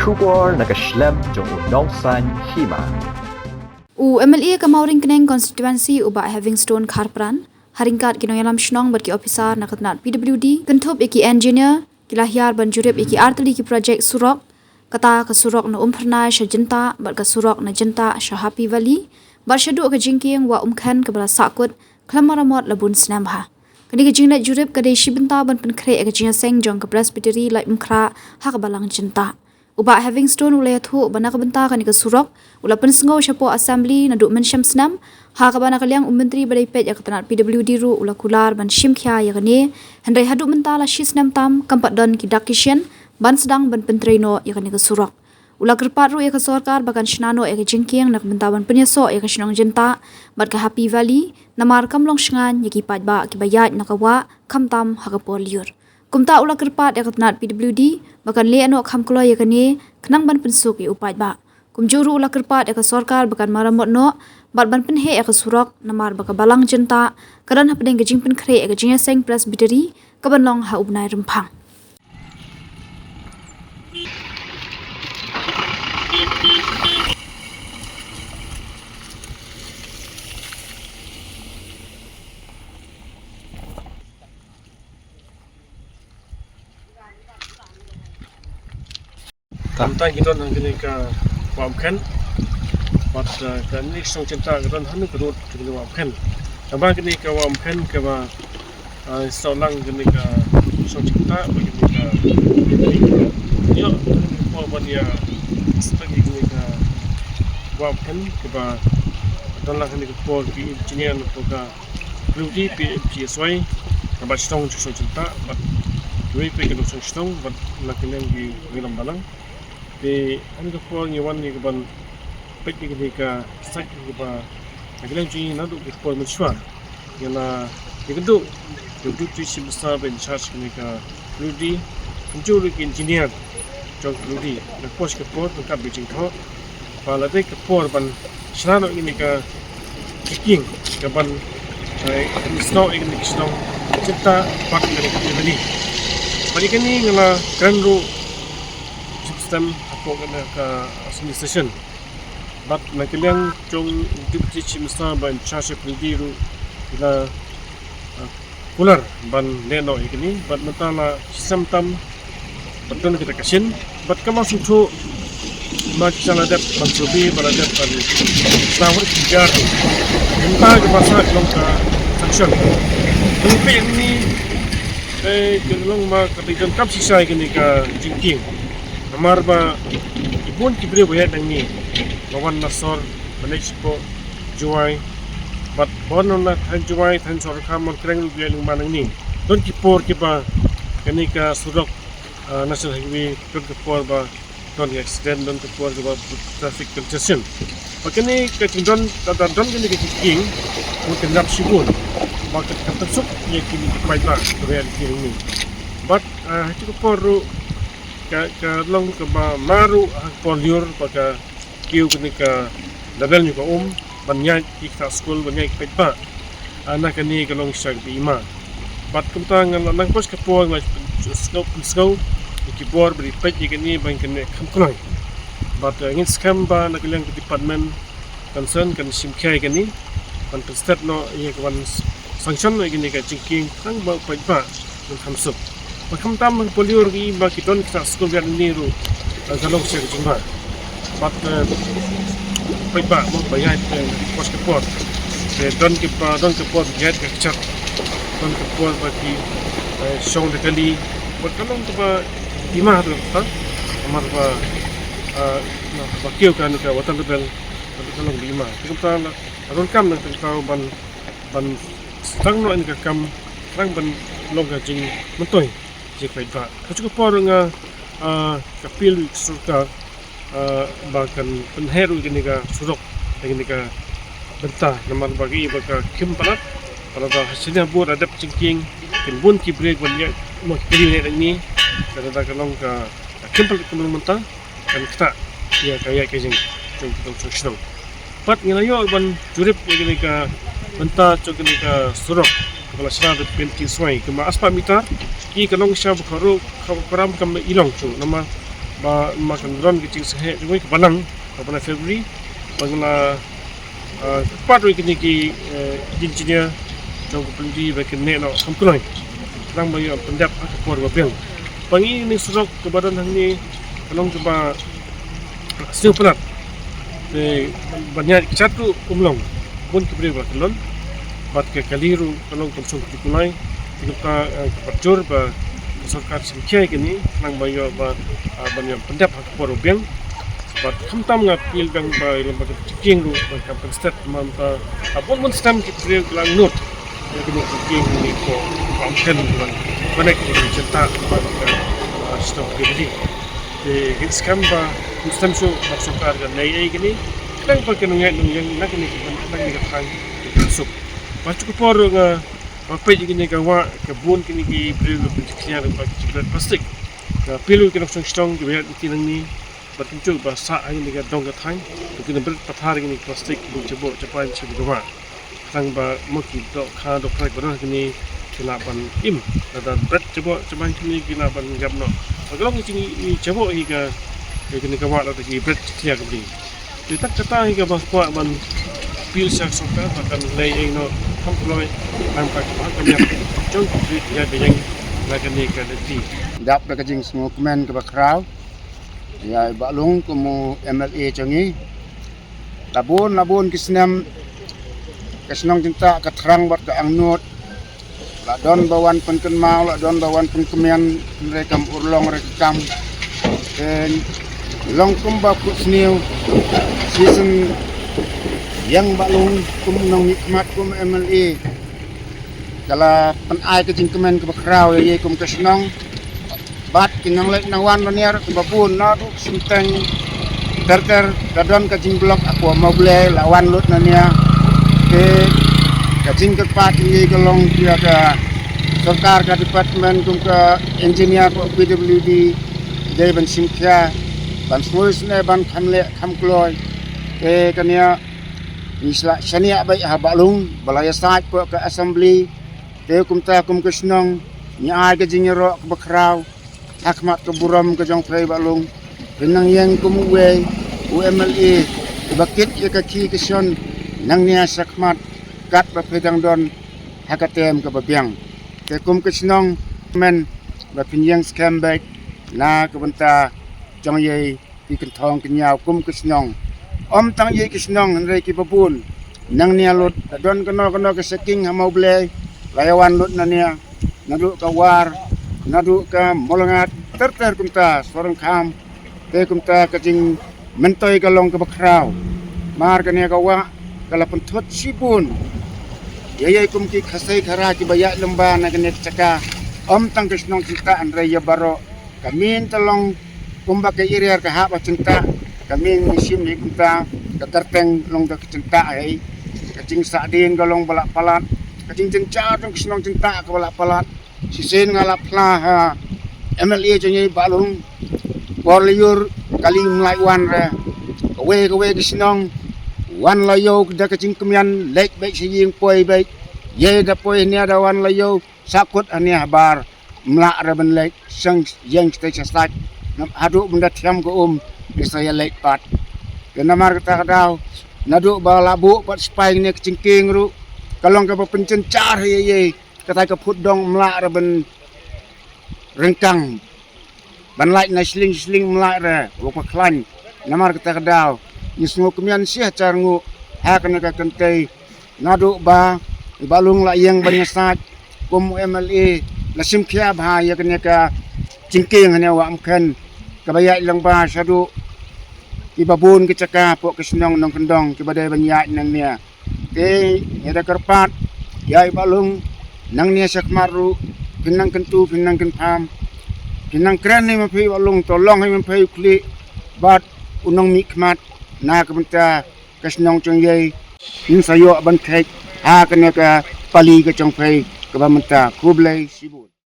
Shubor nakaslem jong unongsan hima. MLA Kamauring Keneng constituency uba Havingstone Kharpran haringkat kinoyalam shnong berki officer nakatnat PWD kentup iki engineer kilahyar banjurip iki artli ki project surok kata ke surok na umphernai shajenta bar ke surok na jenta shahapi valley bar shadu ke jingking wa umkhan ke bala sakut klamaramot labun snamha kadi ke jingna jurip kadi shibenta ban penkre ke jingna seng jong ke presbytery lai umkhra hak balang jenta uba Havingstone ulaya thu bana ke benta kani ke surok ula pensngo shapo assembly na du mensham snam ha ka bana kalyang menteri badai pet ya ketanat PWD ru ula kular ban shimkhya ya kani hendai hadu mentala shisnam tam kampat don ki dakishen ban sedang ban pentreno ya kani ke surok ula kerpat ru ya ke sarkar bakan shnano ya ke jingking nak bentawan penyeso ya ke shnong jenta bat ke Happy Valley namar kamlong shngan ya ki patba ki bayat nakawa kamtam ha ka poliur kumta ula kerpat ya ketanat PWD bakan le ano khamklo ya kani khnang ban pensuk ya upat ba kumjuru ula kerpat ya ke sarkar bakan maramot no bat ban penhe ya ke surok namar baka balang jenta kadan hapdeng ke jing penkre ya ke jingya seng presbytery kaban long ha ubnai rempang Tentang kita nak kena ke wamkan, mat kan ni song cinta kita nak hendak kerut kena wamkan. Abang kena ke wamkan ke ba seorang kena ke song cinta bagi kena yo apa dia sebagai kena ke wamkan ke ba dan lah kena ke pol ki engineer atau ke beauty PSY abang song cinta mat dua pergi ke song mat nak kena di dalam balang di anu ko ni wan ni ban pek ni ka sak ni ba aglan ji na du ko mo shwa yana dikendu du tu si besar ben charge ni ka ludi kunjur ki engineer jong ludi na pos ke por ka bijing tho pala de ke por ban shrano ni ka kiking ka ban snow ni snow cita pak ni bali kani ngala kan ru sistem apa kena ke sini session but nak kalian jong deputy chief minister ban charge pendiru kita kular ban leno ini but mentala sistem tam betul kita kasin but kama sutu mak sana dep ban subi baladat ban selawat tiga entah ke masa long ka sanction tapi ini kelong mak ketiga kap sisa ini ka jingking Amar ba ibon kibre bayat dangi bawan nasor manispo juai bat bonon na than juai than sor khamon kreng biang manang ni don kipor ki ba kani ka surok national highway don kipor ba don accident don kipor ba traffic congestion pakani ka don kani ka king mungkin nap sibun bakat katsuk ye kini pai ba reality ni but kipor ka long ke maru poliur paka kiu kini ka level ni ka banyak kita school banyak petpa anak ni ka long sak bima bat kumtang nang pos ka por ma scope ki bor bri pet ni bang kene khamkloi bat ngin scam ba na kilang department concern kan simkhai kani ban step no ye kan sanction no kini ka jingking tang ba petpa kan khamsup Macam tam poliur ki ba kiton kita school biar ni ru kalau saya cuma bat mo bayat pos ke port don ke port get ke chat don ke port ba ki song de kali bat kalau ke ba lima tu ta amar ba kio kan ke watan bel kalau lima kita don kam nak tahu ban stang no ni kam rang ban loga jing mentoi jika itu, kalau por nga kapil surkar bahkan penheru ini ka surok ini ka bentah nama bagi baka kimpalat kalau dah hasilnya buat ada cingking kimbun kibrek banyak mau pilih ini kalau dah kalau ka kimpal kemudian mentah kan kita ya kayak kejeng kita senang. Pat ngelayo ban jurip ini ka bentah cok ini ka surok kalau sana penting suai kema aspa mita ki kanong siya bukaro karam kam ilong chu nama makan ron kecing sehe juga ke Balang pada Februari bagaimana part ini ki engineer jauh kependi bagian ni nak sampai orang banyak pendap aku kuat berbiang pangi ini surok ke badan ini kalau coba siu penat banyak catu umlong pun keberi berkelon bat ke kaliru kalau konsum dikulai kita percur ba सरकार संख्या के ni nang bayo ba banyak pendap hak porobiang bat khamtam nga pil bang ba ilam ba king ru ba kampung stat man ba abon mon stam ki pre lang not ke ni king ni ko pamken ban banek ni cerita ba stop ke di de skam ba stam so ba सरकार ga nei ai ke ni nang ba ke ngai nang nak ni nang ni ka thang sup ba chu por nga apa ini kawa kebun kini ki beri pencekian bagi ciprat plastik. Pilu kena strong juga di ni berkuncul bahasa ini dengan dong katang. Kita beri pathar ini plastik buat cepat cepat. Tang ba mungkin dok kah dok kah berah kini kelapan im. Dan berat cepat kini kelapan gamno. Kalau ini cepat hingga kini kawa atau ki berat cekian kini. Kita kata hingga bahwa man pil syak sokar akan lay no kamploi nampak banyak contoh dia yang lagan ni kan di dap da kajing semua komen ke bakrau ya balung kemu MLA changi labun kisnam kesnong cinta keterang buat ke angnut la don bawan penken mau la don bawan penkemen mereka urlong rekam dan long kumba putsniu season yang balung kumnong nikmat kum MLA kala penai ke jingkemen ke bakrau ye kum kesnong bat kinang lek nawan maniar ke babun na du sinteng terter dadon ke jingblok aku mau beli lawan lut nania ke jing ke pat ye gelong dia ke सरकार का डिपार्टमेंट कुमका इंजीनियर को PWD दे बन सिंख्या बन स्मुइस ने बन खमले खमक्लोय के कन्या इसला शनिया बाई हाबालung balaya saat ko ke assembly te kumta kum kesnong ni ai ke jingero ke bakrau hakmat ke buram ke jong prei balung benang yang kum we UMLA bakit ye ke ki kesion nang nia sakmat kat ba pedang don hakatem ke babiang te kum kesnong men ba pinyang scam back na ke benta jong ye ki kentong kenyau kum kesnong om tang ye kisnong rei ki babun nang nia lut don kono ke seking mau ble layawan lut nania nadu ka war nadu ka molongat terter kumta sorong kham te kumta ka jing mentoi ka long ka bakrau mar ka nia ka wa kala pentot sibun ye kum ki khasai khara ki baya lemba na ka nia caka om tang kisnong cinta an rei ya baro kamin talong kumba ke iriar ka ha ba cinta kami musim ni kita keterteng long dak cinta ai kacing sadin galong balak palat kacing cinca dong senong cinta ke balak palat sisen ngalap lah MLA jeng balung borliur kali mulai wan re kewe senong wan layo dak kacing kemian lek baik siying poi baik ye da poi ni ada wan layo sakut ani habar mlak re ben lek sang yang kita sat aduk benda tiam ko saya lek pat kena mar kata kadau nadu ba labu pat spy ni kecingking ru kalong ka pencencar ye kata ka phut dong mlak ra ben rengkang ban lai na sling mlak ra wo pa khlan namar kata kadau ni semua kemian sia carngu ha kena ka kentai nadu ba balung la yang banyasat kum MLA la simkhia bha ya kena ka cingking hanya wa amkan kabaya ilang ba sadu ibabun ke caka pok kesnong nong kendong ke badai banyak nang nia te ada kerpat yai balung nang nia sakmaru pinang kentu pinang kenpam pinang kran ni mapi balung tolong hai mapi kli bat unong mikmat na kementa kesnong chong yai in sayo ban thek ha kene ka pali ke chong phai ke ba menta kublai sibun